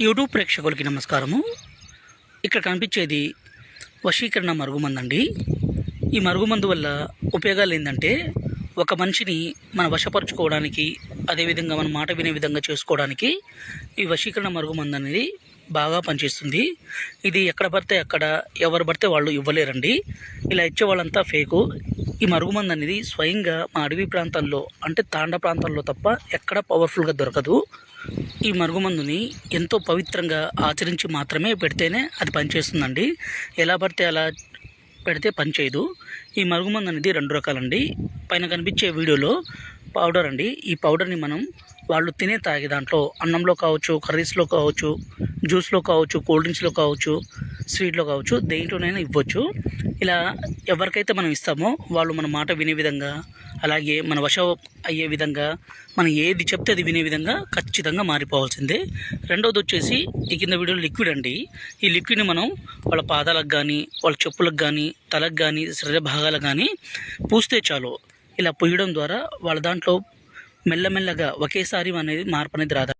YouTube ప్రేక్షకులకి నమస్కారము. ఇక్కడ కనిపించేది వశీకరణ మరుగుమందు అండి. ఈ మరుగుమందు వల్ల ఉపయోగాలు ఏంటంటే, ఒక మనిషిని మనం వశపరుచుకోవడానికి, అదేవిధంగా మన మాట వినే విధంగా చేసుకోవడానికి ఈ వశీకరణ మరుగుమందు అనేది బాగా పనిచేస్తుంది. ఇది ఎక్కడ పడితే అక్కడ ఎవరు పడితే వాళ్ళు ఇవ్వలేరండి. ఇలా ఇచ్చే వాళ్ళంతా ఫేకు. ఈ మరుగుమందు అనేది స్వయంగా మా అడవి ప్రాంతాల్లో, అంటే తాండ ప్రాంతాల్లో తప్ప ఎక్కడ పవర్ఫుల్గా దొరకదు. ఈ మరుగుమందుని ఎంతో పవిత్రంగా ఆచరించి మాత్రమే పెడితేనే అది పనిచేస్తుందండి. ఎలా పడితే అలా పెడితే పనిచేయదు. ఈ మరుగుమందు అనేది 2 రకాలండి. పైన కనిపించే వీడియోలో పౌడర్ అండి. ఈ పౌడర్ని మనం వాళ్ళు తాగే దాంట్లో, అన్నంలో కావచ్చు, కర్రీస్లో కావచ్చు, జ్యూస్లో కావచ్చు, కూల్ డ్రింక్స్లో కావచ్చు, స్వీట్లో కావచ్చు, దేంట్లోనైనా ఇవ్వచ్చు. ఇలా ఎవరికైతే మనం ఇస్తామో వాళ్ళు మన మాట వినే విధంగా, అలాగే మన వశం అయ్యే విధంగా, మనం ఏది చెప్తే అది వినే విధంగా ఖచ్చితంగా మారిపోవాల్సిందే. రెండవది వచ్చేసి ఈ కింద వీడియో లిక్విడ్ అండి. ఈ లిక్విడ్ని మనం వాళ్ళ పాదాలకు కానీ, వాళ్ళ చెప్పులకు కానీ, తలకు కానీ, శరీర భాగాలకు కానీ పూస్తే చాలు. ఇలా పూయడం ద్వారా వాళ్ళ దాంట్లో మెల్లమెల్లగా ఒకేసారి అనేది మార్పు అనేది రాదు.